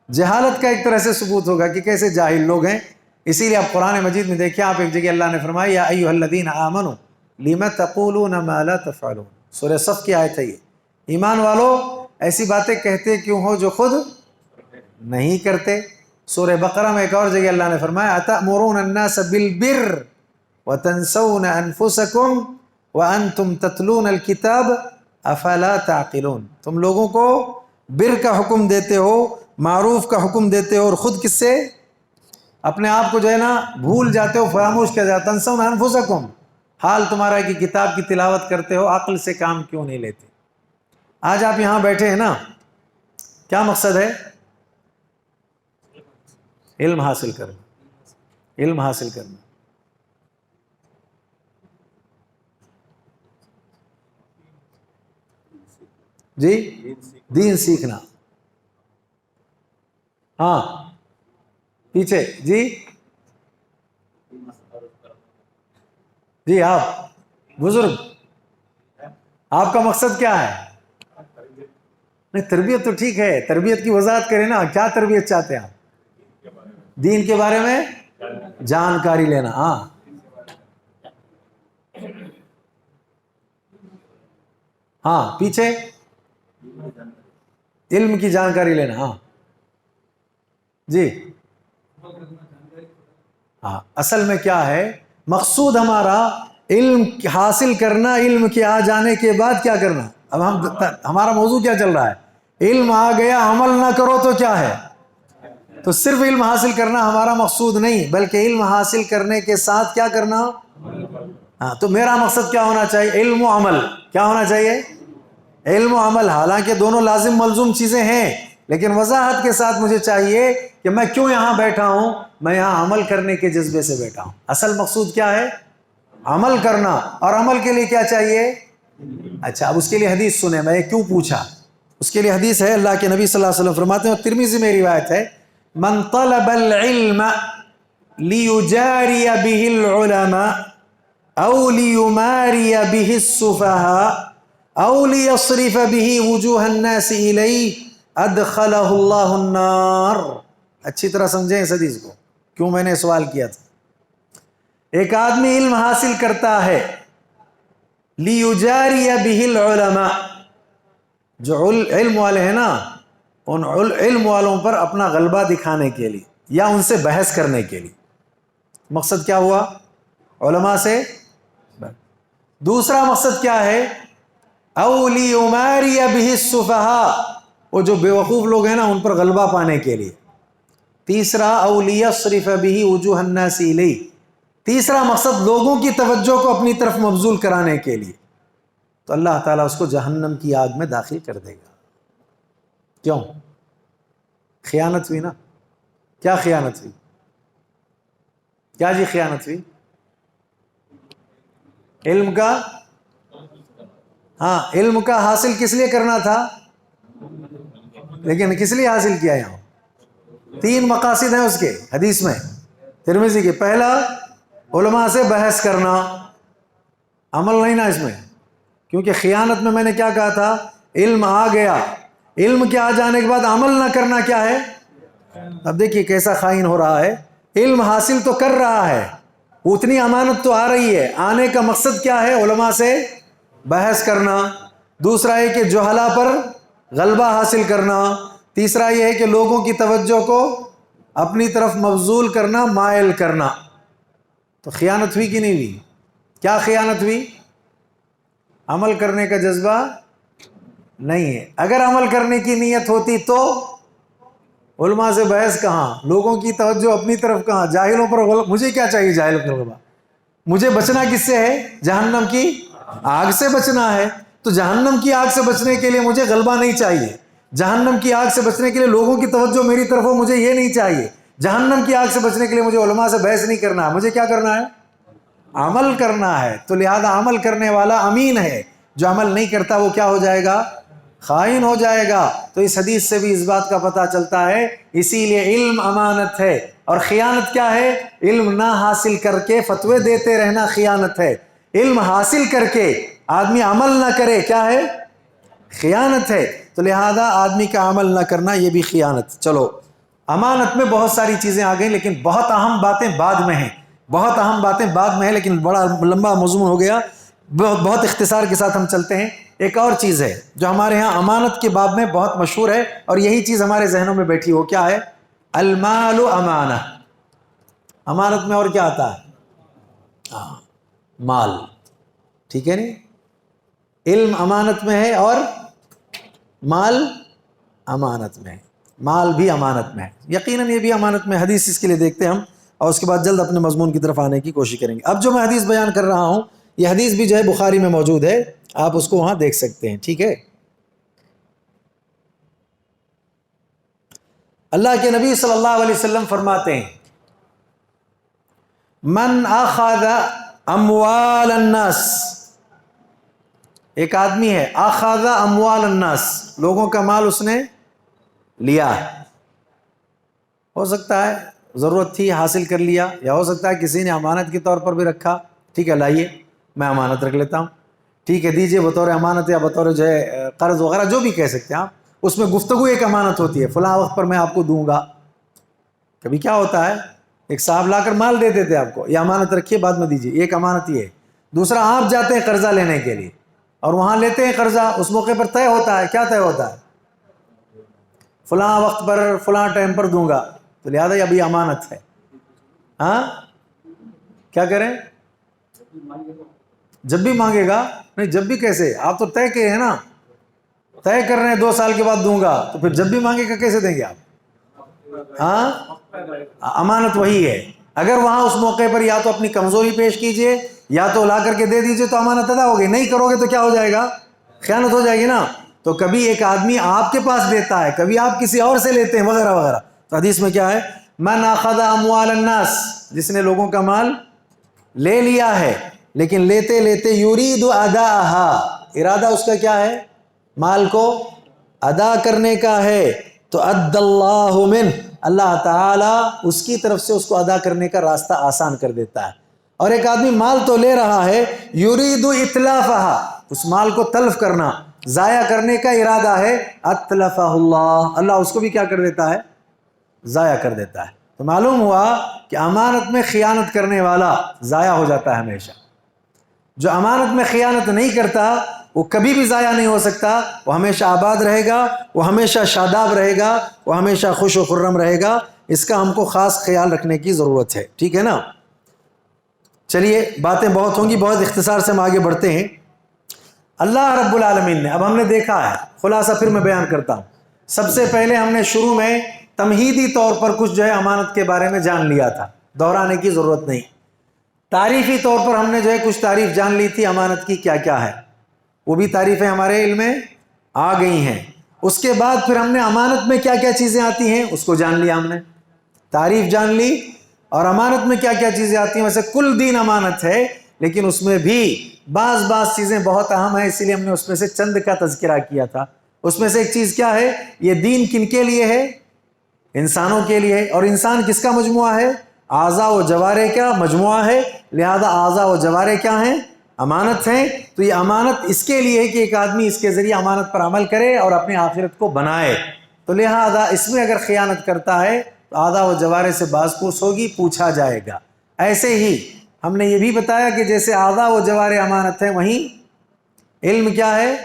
جہالت کا ایک طرح سے ثبوت ہوگا کہ کیسے جاہل لوگ ہیں۔ اسی لیے آپ قرآن مجید میں دیکھیں، آپ ایک جگہ اللہ نے فرمایا، یا ایھا الذین آمنوا لم تقولون ما لا تفعلون، سورہ صف کی آیت ہے یہ، ایمان والو ایسی باتیں کہتے کیوں ہو جو خود نہیں کرتے۔ سورہ بقرہ میں ایک اور جگہ اللہ نے فرمایا، اتأمرون الناس بالبر وتنسون انفسکم وانتم تتلون الکتاب افلا تعقلون، تم لوگوں کو بر کا حکم دیتے ہو، معروف کا حکم دیتے ہو، اور خود کس سے؟ اپنے آپ کو جو ہے نا بھول جاتے ہو، فراموش کیا جاتا، تنسون انفسکم، حال تمہارا ہے کہ کتاب کی تلاوت کرتے ہو، عقل سے کام کیوں نہیں لیتے؟ آج آپ یہاں بیٹھے ہیں نا، کیا مقصد ہے؟ علم حاصل کرنا، علم حاصل کرنا۔ جی، دین سیکھنا۔ ہاں پیچھے جی، جی آپ بزرگ، آپ کا مقصد کیا ہے؟ نہیں، تربیت تو ٹھیک ہے، تربیت کی وضاحت کریں نا، کیا تربیت چاہتے ہیں آپ؟ دین کے بارے میں جانکاری لینا۔ ہاں ہاں پیچھے، علم کی جانکاری لینا۔ ہاں جی، ہاں اصل میں کیا ہے مقصود ہمارا؟ علم حاصل کرنا، علم کے آ جانے کے بعد کیا کرنا؟ اب ہمارا موضوع کیا چل رہا ہے؟ علم آ گیا، عمل نہ کرو تو کیا ہے؟ تو صرف علم حاصل کرنا ہمارا مقصود نہیں، بلکہ علم حاصل کرنے کے ساتھ کیا کرنا؟ ہاں، تو میرا مقصد کیا ہونا چاہیے؟ علم و عمل۔ کیا ہونا چاہیے؟ علم و عمل۔ حالانکہ دونوں لازم ملزوم چیزیں ہیں، لیکن وضاحت کے ساتھ مجھے چاہیے کہ میں کیوں یہاں بیٹھا ہوں؟ میں یہاں عمل کرنے کے جذبے سے بیٹھا ہوں۔ اصل مقصود کیا ہے؟ عمل کرنا۔ اور عمل کے لیے کیا چاہیے؟ اچھا، اب اس کے لیے حدیث سنیں، میں کیوں پوچھا؟ اس کے لیے حدیث ہے، اللہ کے نبی صلی اللہ علیہ وسلم فرماتے ہیں، اور ترمذی میں روایت ہے، من طلب العلم لیجاری به العلماء او لیماری به السفهاء او لیصرف به وجوہ الناس الیہ ادخلہ اللہ النار۔ اچھی طرح سمجھیں اس حدیث کو، کیوں میں نے سوال کیا تھا۔ ایک آدمی علم حاصل کرتا ہے، لیجاری به العلماء، جو علم والے ہیں نا، ان علم والوں پر اپنا غلبہ دکھانے کے لیے یا ان سے بحث کرنے کے لیے۔ مقصد کیا ہوا؟ علماء سے۔ دوسرا مقصد کیا ہے؟ او لیماری به السفہاء، وہ جو بیوقوف لوگ ہیں نا ان پر غلبہ پانے کے لیے۔ تیسرا او لیصرف به وجوہ الناس الیہ، تیسرا مقصد لوگوں کی توجہ کو اپنی طرف مبذول کرانے کے لیے، تو اللہ تعالیٰ اس کو جہنم کی آگ میں داخل کر دے گا۔ کیوں؟ خیانت ہوئی نا۔ کیا خیانت ہوئی؟ کیا جی خیانت ہوئی؟ علم کا، ہاں علم کا حاصل کس لیے کرنا تھا؟ لیکن کس لیے حاصل کیا؟ یہاں تین مقاصد ہیں اس کے حدیث میں ترمذی کے۔ پہلا، علماء سے بحث کرنا، عمل نہیں نا اس میں، کیونکہ خیانت میں نے کیا کہا تھا؟ علم آ گیا، علم کے آ جانے کے بعد عمل نہ کرنا کیا ہے؟ اب دیکھیے کیسا خائن ہو رہا ہے، علم حاصل تو کر رہا ہے، اتنی امانت تو آ رہی ہے، آنے کا مقصد کیا ہے؟ علماء سے بحث کرنا۔ دوسرا ہے کہ جہلا پر غلبہ حاصل کرنا۔ تیسرا یہ ہے کہ لوگوں کی توجہ کو اپنی طرف مبذول کرنا، مائل کرنا۔ تو خیانت ہوئی کہ نہیں ہوئی؟ کیا خیانت ہوئی؟ عمل کرنے کا جذبہ نہیں ہے۔ اگر عمل کرنے کی نیت ہوتی تو علماء سے بحث کہاں، لوگوں کی توجہ اپنی طرف کہاں، جاہلوں پر غلبہ۔ مجھے کیا چاہیے جاہل پر غلبہ؟ مجھے بچنا کس سے ہے؟ جہنم کی آگ سے بچنا ہے۔ تو جہنم کی آگ سے بچنے کے لیے مجھے غلبہ نہیں چاہیے، جہنم کی آگ سے بچنے کے لیے لوگوں کی توجہ میری طرف ہو، مجھے یہ نہیں چاہیے، جہنم کی آگ سے بچنے کے لیے مجھے علماء سے بحث نہیں کرنا ہے، مجھے کیا کرنا ہے؟ عمل کرنا ہے۔ تو لہذا عمل کرنے والا امین ہے، جو عمل نہیں کرتا وہ کیا ہو جائے گا؟ خائن ہو جائے گا۔ تو اس حدیث سے بھی اس بات کا پتہ چلتا ہے، اسی لیے علم امانت ہے، اور خیانت کیا ہے؟ علم نہ حاصل کر کے فتوے دیتے رہنا خیانت ہے، علم حاصل کر کے آدمی عمل نہ کرے کیا ہے؟ خیانت ہے۔ تو لہذا آدمی کا عمل نہ کرنا یہ بھی خیانت۔ چلو، امانت میں بہت ساری چیزیں آ گئیں، لیکن بہت اہم باتیں بعد میں ہیں، بہت اہم باتیں بعد میں ہیں، لیکن بڑا لمبا مضمون ہو گیا، بہت اختصار کے ساتھ ہم چلتے ہیں۔ ایک اور چیز ہے جو ہمارے ہاں امانت کے باب میں بہت مشہور ہے، اور یہی چیز ہمارے ذہنوں میں بیٹھی ہو، کیا ہے؟ المال امانہ۔ امانت میں اور کیا آتا ہے؟ مال، ٹھیک ہے نہیں؟ علم امانت میں ہے اور مال امانت میں ہے، مال بھی امانت میں ہے، یقیناً یہ بھی امانت میں۔ حدیث اس کے لیے دیکھتے ہیں ہم، اور اس کے بعد جلد اپنے مضمون کی طرف آنے کی کوشش کریں گے. اب جو میں حدیث بیان کر رہا ہوں یہ حدیث بھی جو ہے بخاری میں موجود ہے، آپ اس کو وہاں دیکھ سکتے ہیں. ٹھیک ہے. اللہ کے نبی صلی اللہ علیہ وسلم فرماتے ہیں من اخذ اموال الناس، ایک آدمی ہے اخذ اموال الناس، لوگوں کا مال اس نے لیا ہے. ہو سکتا ہے ضرورت تھی حاصل کر لیا، یا ہو سکتا ہے کسی نے امانت کے طور پر بھی رکھا. ٹھیک ہے، لائیے میں امانت رکھ لیتا ہوں. ٹھیک ہے، دیجئے بطور امانت یا بطور جو ہے قرض وغیرہ جو بھی کہہ سکتے ہیں آپ. اس میں گفتگو ایک امانت ہوتی ہے، فلاں وقت پر میں آپ کو دوں گا. کبھی کیا ہوتا ہے ایک صاحب لا کر مال دے دیتے آپ کو، یہ امانت رکھیے بعد میں دیجیے، ایک امانت یہ ہے. دوسرا آپ جاتے ہیں قرضہ لینے کے لیے اور وہاں لیتے ہیں قرضہ، اس موقع پر طے ہوتا ہے. کیا طے ہوتا ہے؟ فلاں وقت پر فلاں ٹائم پر دوں گا، تو لہٰذا ابھی امانت ہے. ہاں کیا کریں؟ جب بھی مانگے گا؟ نہیں، جب بھی کیسے؟ آپ تو طے کے ہیں نا، طے کر رہے ہیں 2 سال کے بعد دوں گا، تو پھر جب بھی مانگے گا کیسے دیں گے آپ؟ ہاں امانت وہی ہے. اگر وہاں اس موقع پر یا تو اپنی کمزوری پیش کیجئے یا تو لا کر کے دے دیجئے تو امانت ادا ہوگی. نہیں کرو گے تو کیا ہو جائے گا؟ خیانت ہو جائے گی نا. تو کبھی ایک آدمی آپ کے پاس دیتا ہے، کبھی آپ کسی اور سے لیتے ہیں وغیرہ وغیرہ. تو حدیث میں کیا ہے؟ من اخذ اموال الناس، جس نے لوگوں کا مال لے لیا ہے لیکن لیتے لیتے یرید اداءہا، ارادہ اس کا کیا ہے؟ مال کو ادا کرنے کا ہے. تو اد اللہ منہ، اللہ تعالیٰ اس کی طرف سے اس کو ادا کرنے کا راستہ آسان کر دیتا ہے. اور ایک آدمی مال تو لے رہا ہے، یرید اتلافہا، اس مال کو تلف کرنا، ضائع کرنے کا ارادہ ہے، اتلفہ اللہ، اللہ اس کو بھی کیا کر دیتا ہے؟ ضائع کر دیتا ہے. تو معلوم ہوا کہ امانت میں خیانت کرنے والا ضائع ہو جاتا ہے ہمیشہ. جو امانت میں خیانت نہیں کرتا وہ کبھی بھی ضائع نہیں ہو سکتا، وہ ہمیشہ آباد رہے گا، وہ ہمیشہ شاداب رہے گا، وہ ہمیشہ خوش و خرم رہے گا. اس کا ہم کو خاص خیال رکھنے کی ضرورت ہے. ٹھیک ہے نا. چلیے باتیں بہت ہوں گی، بہت اختصار سے ہم آگے بڑھتے ہیں. اللہ رب العالمین نے، اب ہم نے دیکھا ہے، خلاصہ پھر میں بیان کرتا ہوں. سب سے پہلے ہم نے شروع میں تمہیدی طور پر کچھ جو ہے امانت کے بارے میں جان لیا تھا، دہرانے کی ضرورت نہیں. تعریفی طور پر ہم نے جو ہے کچھ تعریف جان لی تھی امانت کی کیا کیا ہے، وہ بھی تعریفیں ہمارے علم میں آ گئی ہیں. اس کے بعد پھر ہم نے امانت میں کیا کیا چیزیں آتی ہیں اس کو جان لیا، ہم نے تعریف جان لی، اور امانت میں کیا کیا چیزیں آتی ہیں. ویسے کل دین امانت ہے، لیکن اس میں بھی بعض چیزیں بہت اہم ہیں، اسی لیے ہم نے اس میں سے چند کا تذکرہ کیا تھا. اس میں سے ایک چیز کیا ہے؟ یہ دین کن کے لیے ہے؟ انسانوں کے لیے ہے. اور انسان کس کا مجموعہ ہے؟ اعضاء و جوارح کا مجموعہ ہے. لہذا اعضاء و جوارح کیا ہیں؟ امانت ہیں. تو یہ امانت اس کے لیے ہے کہ ایک آدمی اس کے ذریعے امانت پر عمل کرے اور اپنی آخرت کو بنائے. تو لہذا اس میں اگر خیانت کرتا ہے تو اعضاء و جوارح سے باز پرس ہوگی، پوچھا جائے گا. ایسے ہی ہم نے یہ بھی بتایا کہ جیسے اعضاء و جوارح امانت ہے، وہیں علم کیا ہے؟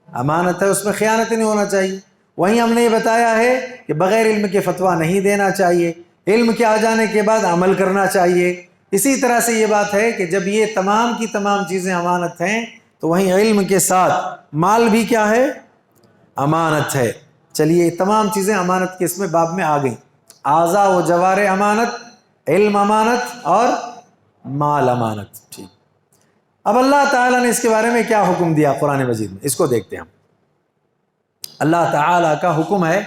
امانت ہے، اس میں خیانت نہیں ہونا چاہیے. وہیں ہم نے یہ بتایا ہے کہ بغیر علم کے فتویٰ نہیں دینا چاہیے، علم کے آ جانے کے بعد عمل کرنا چاہیے. اسی طرح سے یہ بات ہے کہ جب یہ تمام کی تمام چیزیں امانت ہیں تو وہیں علم کے ساتھ مال بھی کیا ہے؟ امانت ہے. چلیے تمام چیزیں امانت کے اس میں باب میں آ گئیں. اعضاء و جوارح امانت، علم امانت، اور مال امانت. ٹھیک. اب اللہ تعالیٰ نے اس کے بارے میں کیا حکم دیا قرآن مجید میں، اس کو دیکھتے ہیں ہم. اللہ تعالیٰ کا حکم ہے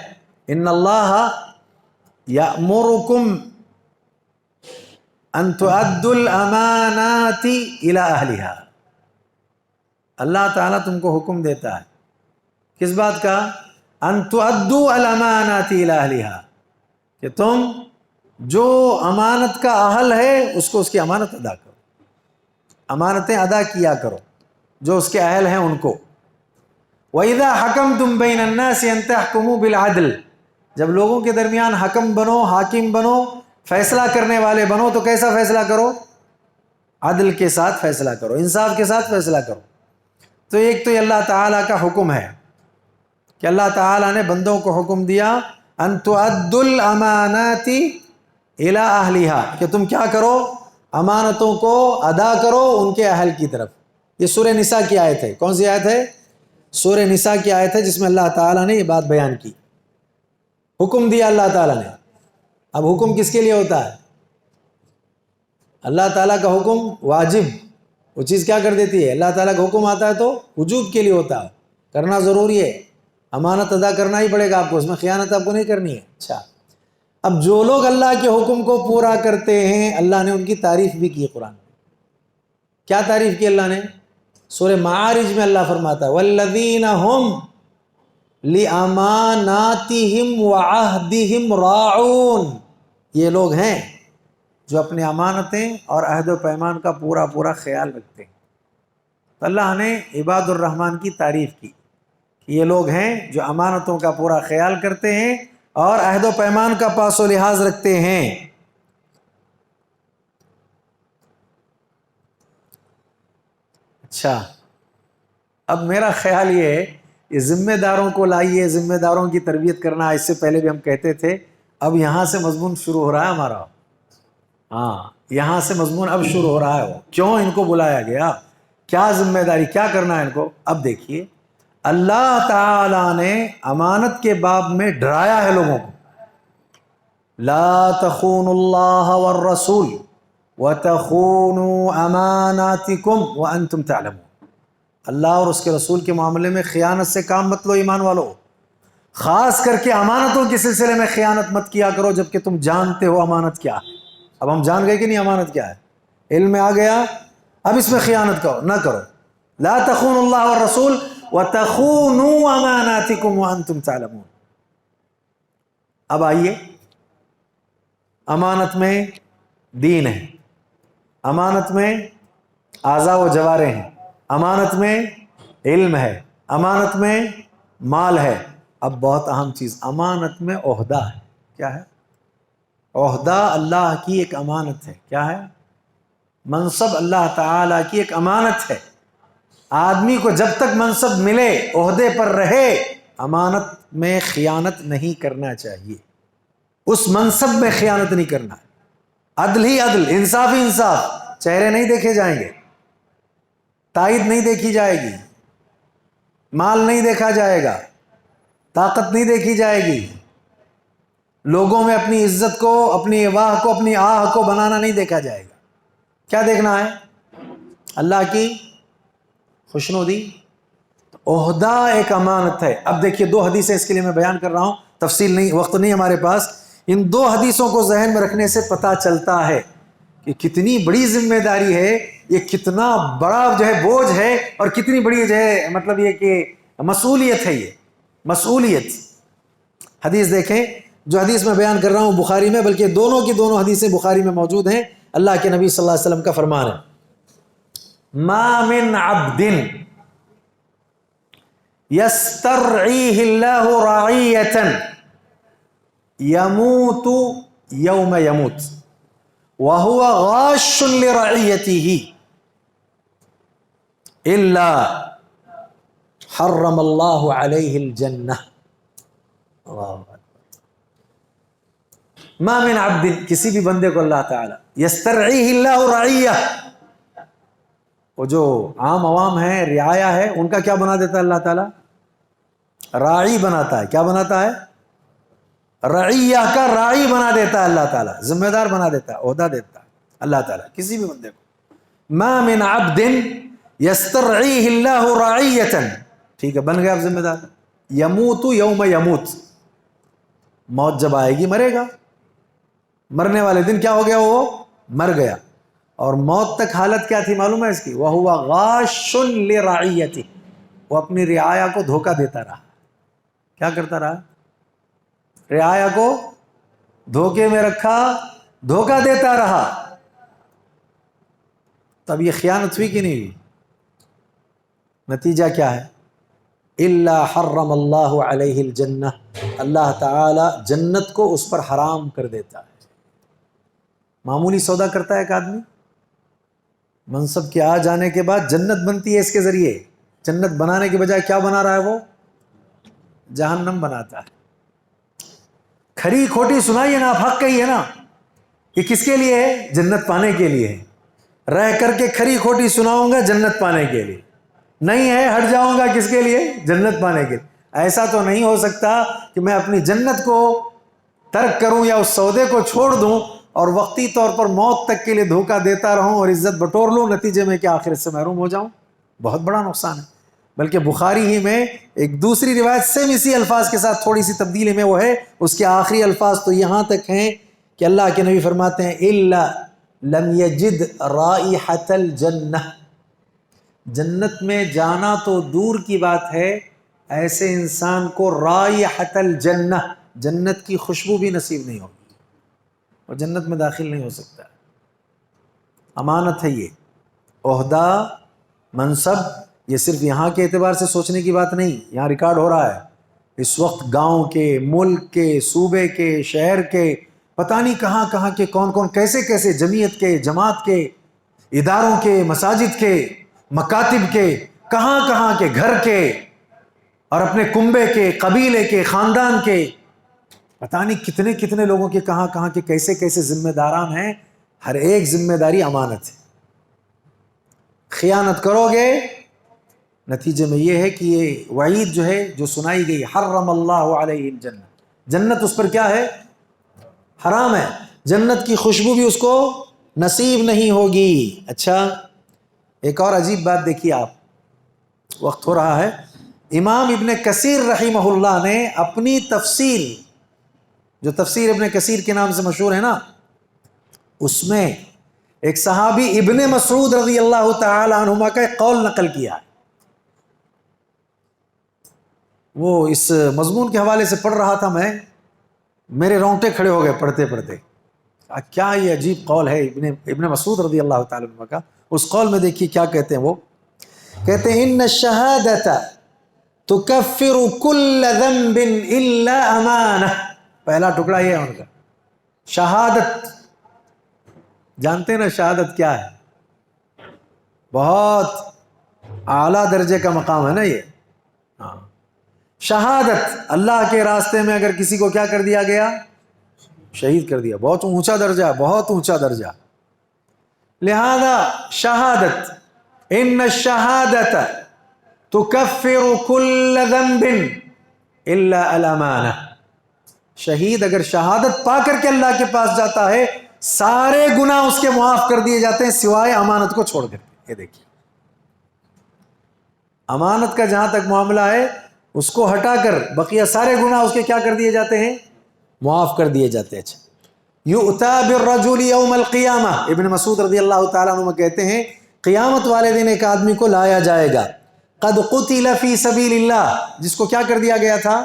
ان اللہ یأمرکم ان تؤدوا الامانات الی اہلہا. اللہ تعالیٰ تم کو حکم دیتا ہے کس بات کا؟ ان تؤدوا الامانات الی اہلہا، کہ تم جو امانت کا اہل ہے اس کو اس کی امانت ادا کرو، امانتیں ادا کیا کرو جو اس کے اہل ہیں ان کو. وَإِذَا حَكَمْتُمْ بَيْنَ النَّاسِ أَن تَحْكُمُوا بِالْعَدْلِ، جب لوگوں کے درمیان حکم بنو، حاکم بنو، فیصلہ کرنے والے بنو تو کیسا فیصلہ کرو؟ عدل کے ساتھ فیصلہ کرو، انصاف کے ساتھ فیصلہ کرو. تو ایک تو یہ اللہ تعالیٰ کا حکم ہے کہ اللہ تعالیٰ نے بندوں کو حکم دیا ان تؤدوا الامانات الی اہلہا، کہ تم کیا کرو؟ امانتوں کو ادا کرو ان کے اہل کی طرف. یہ سورہ نساء کی آیت ہے. کون سی آیت ہے؟ سورہ نساء کی آیت ہے جس میں اللہ تعالیٰ نے یہ بات بیان کی، حکم دیا اللہ تعالیٰ نے. اب حکم کس کے لیے ہوتا ہے؟ اللہ تعالیٰ کا حکم واجب، وہ چیز کیا کر دیتی ہے؟ اللہ تعالیٰ کا حکم آتا ہے تو وجوب کے لیے ہوتا ہے، کرنا ضروری ہے، امانت ادا کرنا ہی پڑے گا آپ کو، اس میں خیانت آپ کو نہیں کرنی ہے۔ اچھا، اب جو لوگ اللہ کے حکم کو پورا کرتے ہیں اللہ نے ان کی تعریف بھی کی قرآن میں۔ کیا تعریف کی اللہ نے؟ سورہ معارج میں اللہ فرماتا ہے والذین ہم لِأَمَانَاتِهِمْ وَعَهْدِهِمْ راعون، یہ لوگ ہیں جو اپنے امانتیں اور عہد و پیمان کا پورا پورا خیال رکھتے ہیں۔ تو اللہ نے عباد الرحمن کی تعریف کی کہ یہ لوگ ہیں جو امانتوں کا پورا خیال کرتے ہیں اور عہد و پیمان کا پاس و لحاظ رکھتے ہیں۔ اچھا، اب میرا خیال یہ ہے کہ ذمہ داروں کو لائیے، ذمہ داروں کی تربیت کرنا، اس سے پہلے بھی ہم کہتے تھے، اب یہاں سے مضمون شروع ہو رہا ہے ہمارا۔ ہاں، یہاں سے مضمون اب شروع ہو رہا ہے، وہ کیوں ان کو بلایا گیا، کیا ذمہ داری، کیا کرنا ہے ان کو۔ اب دیکھیے اللہ تعالیٰ نے امانت کے باب میں ڈرایا ہے لوگوں کو، لا تخونوا اللہ والرسول وتخونوا اماناتکم وانتم تعلمون، اللہ اور اس کے رسول کے معاملے میں خیانت سے کام مت لو ایمان والو، خاص کر کے امانتوں کے سلسلے میں خیانت مت کیا کرو جبکہ تم جانتے ہو امانت کیا ہے۔ اب ہم جان گئے کہ نہیں امانت کیا ہے، علم میں آ گیا، اب اس میں خیانت کرو نہ کرو، لا تخونوا اللہ والرسول وتخونوا اماناتکم وانتم تعلمون۔ اب آئیے، امانت میں دین ہے، امانت میں اعضاء و جوارح ہیں، امانت میں علم ہے، امانت میں مال ہے۔ اب بہت اہم چیز، امانت میں عہدہ ہے۔ کیا ہے؟ عہدہ اللہ کی ایک امانت ہے۔ کیا ہے؟ منصب اللہ تعالیٰ کی ایک امانت ہے۔ آدمی کو جب تک منصب ملے، عہدے پر رہے، امانت میں خیانت نہیں کرنا چاہیے، اس منصب میں خیانت نہیں کرنا ہے۔ عدل ہی عدل، انصاف ہی انصاف، چہرے نہیں دیکھے جائیں گے، تائید نہیں دیکھی جائے گی، مال نہیں دیکھا جائے گا، طاقت نہیں دیکھی جائے گی، لوگوں میں اپنی عزت کو، اپنی واہ کو، اپنی آہ کو بنانا نہیں دیکھا جائے گا۔ کیا دیکھنا ہے؟ اللہ کی خوشنودی۔ عہدہ ایک امانت ہے۔ اب دیکھیے دو حدیثیں اس کے لیے میں بیان کر رہا ہوں، تفصیل نہیں، وقت نہیں ہمارے پاس۔ ان دو حدیثوں کو ذہن میں رکھنے سے پتہ چلتا ہے کہ کتنی بڑی ذمہ داری ہے، یہ کتنا بڑا جو ہے بوجھ ہے، اور کتنی بڑی جو ہے مطلب یہ کہ مسئولیت ہے، یہ مسئولیت۔ حدیث دیکھیں، جو حدیث میں بیان کر رہا ہوں بخاری میں، بلکہ دونوں کی دونوں حدیثیں بخاری میں موجود ہیں۔ اللہ کے نبی صلی اللہ علیہ وسلم کا فرمان ہے، ما من عبد یسترعیہ اللہ رعیۃ یموت یوم یموت وہو غاش لرعیتہ الا حرم اللہ علیہ الجنہ۔ ما من عبد، کسی بھی بندے کو اللہ تعالیٰ، یسترعیہ اللہ رعیہ، وہ جو عام عوام ہیں، رعایا ہے، ان کا کیا بنا دیتا ہے اللہ تعالیٰ؟ راعی بناتا ہے۔ کیا بناتا ہے؟ رعیہ کا راعی بنا دیتا ہے اللہ تعالیٰ، ذمہ دار بنا دیتا ہے، عہدہ دیتا ہے اللہ تعالیٰ کسی بھی بندے کو۔ ما من عبد یسترعیہ اللہ رعیۃ، ٹھیک ہے، بن گیا اب ذمہ دار۔ یموت یوم یموت، موت جب آئے گی مرے گا، مرنے والے دن کیا ہو گیا؟ وہ مر گیا۔ اور موت تک حالت کیا تھی معلوم ہے اس کی؟ وَهُوَ غَاشٌ لِرَعِيَّتِهِ، وہ اپنی رعایا کو دھوکہ دیتا رہا۔ کیا کرتا رہا؟ رعایا کو دھوکے میں رکھا، دھوکہ دیتا رہا۔ تب یہ خیانت ہوئی کہ نہیں ہوئی؟ نتیجہ کیا ہے؟ إِلَّا حَرَّمَ اللَّهُ عَلَيْهِ الْجَنَّةِ، اللہ تعالی جنت کو اس پر حرام کر دیتا ہے۔ معمولی سودا کرتا ہے ایک آدمی، منصب کے آ جانے کے بعد جنت بنتی ہے اس کے ذریعے، جنت بنانے کے بجائے کیا بنا رہا ہے؟ وہ جہنم بناتا ہے۔ کھری کھوٹی سنائیے نا، آپ حق کہیے نا، یہ کس کے لیے ہے؟ جنت پانے کے لیے ہے۔ رہ کر کے کھری کھوٹی سناؤں گا جنت پانے کے لیے، نہیں ہے ہٹ جاؤں گا کس کے لیے؟ جنت پانے کے لیے۔ ایسا تو نہیں ہو سکتا کہ میں اپنی جنت کو ترک کروں یا اس سودے کو چھوڑ دوں اور وقتی طور پر موت تک کے لیے دھوکہ دیتا رہوں اور عزت بٹور لوں، نتیجے میں کہ آخرت سے محروم ہو جاؤں، بہت بڑا نقصان ہے۔ بلکہ بخاری ہی میں ایک دوسری روایت سیم اسی الفاظ کے ساتھ تھوڑی سی تبدیلی میں وہ ہے، اس کے آخری الفاظ تو یہاں تک ہیں کہ اللہ کے نبی فرماتے ہیں اِلَّا لَمْ يَجِدْ رَائِحَةَ الْجَنَّةِ، جنت میں جانا تو دور کی بات ہے، ایسے انسان کو رائحۃ الجنہ، جنت کی خوشبو بھی نصیب نہیں ہوگی، اور جنت میں داخل نہیں ہو سکتا۔ امانت ہے یہ، عہدہ، منصب، یہ صرف یہاں کے اعتبار سے سوچنے کی بات نہیں، یہاں ریکارڈ ہو رہا ہے اس وقت گاؤں کے، ملک کے، صوبے کے، شہر کے، پتہ نہیں کہاں کہاں کے، کون کون کیسے کیسے، جمعیت کے، جماعت کے، اداروں کے، مساجد کے، مکاتب کے، کہاں کہاں کے، گھر کے، اور اپنے کنبے کے، قبیلے کے، خاندان کے، پتہ نہیں کتنے کتنے لوگوں کے کہاں کہاں کے کیسے کیسے ذمہ داران ہیں۔ ہر ایک ذمہ داری امانت ہے۔ خیانت کرو گے، نتیجے میں یہ ہے کہ یہ وعید جو ہے جو سنائی گئی، حرم اللہ علیہ الجنہ، جنت اس پر کیا ہے؟ حرام ہے، جنت کی خوشبو بھی اس کو نصیب نہیں ہوگی۔ اچھا، ایک اور عجیب بات دیکھیے آپ، وقت ہو رہا ہے، امام ابن کثیر رحمہ اللہ نے اپنی تفسیر، جو تفسیر ابن کثیر کے نام سے مشہور ہے نا، اس میں ایک صحابی ابن مسعود رضی اللہ تعالی عنہما کا ایک قول نقل کیا ہے۔ وہ اس مضمون کے حوالے سے پڑھ رہا تھا میں، میرے رونگٹے کھڑے ہو گئے پڑھتے پڑھتے، کیا یہ عجیب قول ہے ابن مسعود رضی اللہ تعالی عنہ کا۔ اس قول میں دیکھیے کیا کہتے ہیں، وہ کہتے ہیں ان الشہادۃ تکفر کل ذنب الا امانہ، پہلا ٹکڑا یہ ہے ان کا، شہادت، جانتے ہیں نا شہادت کیا ہے؟ بہت اعلیٰ درجے کا مقام ہے نا یہ۔ ہاں، شہادت، اللہ کے راستے میں اگر کسی کو کیا کر دیا گیا؟ شہید کر دیا، بہت اونچا درجہ، بہت اونچا درجہ۔ لہذا شہادت، ان الشہادۃ تکفر کل ذنب الا الامانہ، شہید اگر شہادت پا کر کے اللہ کے پاس جاتا ہے، سارے گناہ اس کے معاف کر دیے جاتے ہیں سوائے امانت کو چھوڑ کر کے۔ یہ دیکھیے، امانت کا جہاں تک معاملہ ہے، اس کو ہٹا کر بقیہ سارے گناہ اس کے کیا کر دیے جاتے ہیں؟ معاف کر دیے جاتے ہیں۔ اچھا، یؤتی بالرجل یوم القیامہ، ابن مسعود رضی اللہ تعالیٰ عنہ کہتے ہیں قیامت والے دن ایک آدمی کو لایا جائے گا، قد قتل فی سبیل اللہ، جس کو کیا کر دیا گیا تھا؟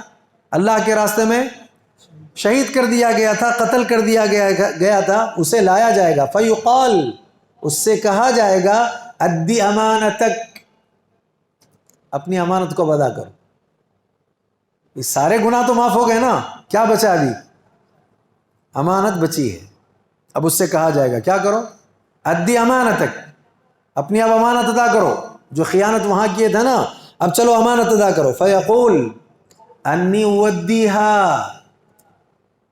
اللہ کے راستے میں شہید کر دیا گیا تھا، قتل کر دیا گیا تھا، اسے لایا جائے گا، فیقال، اس سے کہا جائے گا ادی امانتک، اپنی امانت کو ادا کرو۔ یہ سارے گناہ تو معاف ہو گئے نا، کیا بچا ابھی؟ امانت بچی ہے۔ اب اس سے کہا جائے گا کیا کرو؟ ادی امانتک، اپنی اب امانت ادا کرو، جو خیانت وہاں کیے تھے نا، اب چلو امانت ادا کرو۔ فیقول انی اودیہا،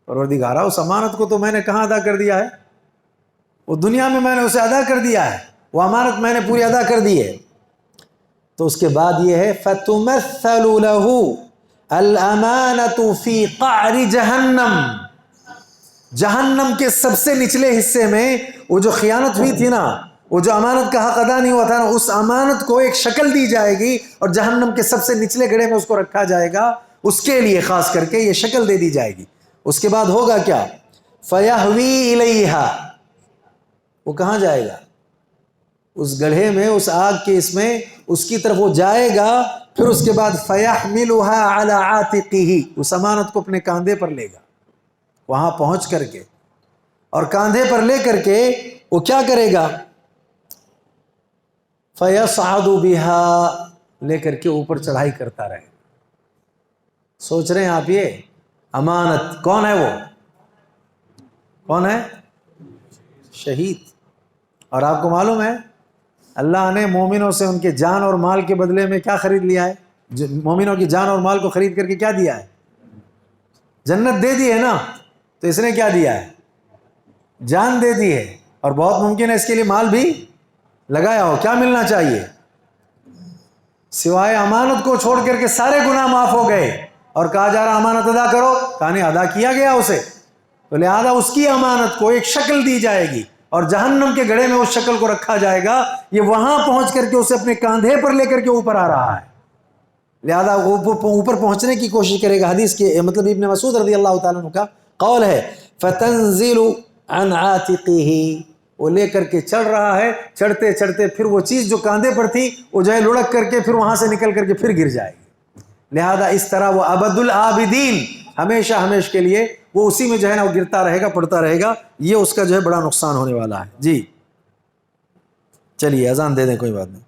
پروردگارا اس امانت کو تو میں نے کہاں ادا کر دیا ہے؟ وہ دنیا میں نے اسے ادا کر دیا ہے، وہ امانت میں نے پوری ادا کر دی ہے۔ تو اس کے بعد یہ ہے فَتُمَثَّلُ لَهُ الْأَمَانَةُ فِي قَعْرِ جَهَنَّمْ، جہنم کے سب سے نچلے حصے میں وہ جو خیانت ہوئی تھی نا، وہ جو امانت کا حق ادا نہیں ہوا تھا نا، اس امانت کو ایک شکل دی جائے گی اور جہنم کے سب سے نچلے گڑھے میں اس کو رکھا جائے گا، اس کے لیے خاص کر کے یہ شکل دے دی جائے گی۔ اس کے بعد ہوگا کیا؟ فَيَهْوِي إِلَيْهَا، وہ کہاں جائے گا؟ اس گڑھے میں، اس آگ کے اس میں، اس کی طرف وہ جائے گا۔ پھر اس کے بعد فَيَحْمِلُهَا عَلَى عَاتِقِهِ، اس امانت کو اپنے کاندھے پر لے گا، وہاں پہنچ کر کے، اور کاندھے پر لے کر کے وہ کیا کرے گا؟ فَيَصْعَدُ بِهَا، لے کر کے اوپر چڑھائی کرتا رہے۔ سوچ رہے ہیں آپ یہ امانت کون ہے؟ وہ کون ہے؟ شہید۔ اور آپ کو معلوم ہے اللہ نے مومنوں سے ان کے جان اور مال کے بدلے میں کیا خرید لیا ہے؟ مومنوں کی جان اور مال کو خرید کر کے کیا دیا ہے؟ جنت دے دی ہے نا۔ تو اس نے کیا دیا ہے؟ جان دے دی ہے، اور بہت ممکن ہے اس کے لیے مال بھی لگایا ہو۔ کیا ملنا چاہیے؟ سوائے امانت کو چھوڑ کر کے سارے گناہ معاف ہو گئے، اور کہا جا رہا امانت ادا کرو، کہا نہیں، ادا کیا گیا اسے، تو لہذا اس کی امانت کو ایک شکل دی جائے گی اور جہنم کے گڑھے میں اس شکل کو رکھا جائے گا. یہ وہاں پہنچ کر کے اسے اپنے کاندھے پر لے کر کے اوپر آ رہا ہے, لہذا وہ اوپر پہنچنے کی کوشش کرے گا. حدیث کے مطلب ابن مسعود رضی اللہ تعالیٰ عنہ کا قول ہے فَتَنزِلُ عَنْ عَاتِقِهِ, وہ لے کر کے چڑھ رہا ہے, چڑھتے چڑھتے پھر وہ چیز جو کاندھے پر تھی وہ جو ہے لڑک کر کے پھر وہاں سے نکل کر کے پھر گر جائے گی. لہذا اس طرح وہ ابد العابدین, ہمیشہ ہمیش کے لیے وہ اسی میں جو ہے نا وہ گرتا رہے گا, پڑتا رہے گا. یہ اس کا جو ہے بڑا نقصان ہونے والا ہے. جی چلیے اذان دے دیں, کوئی بات نہیں.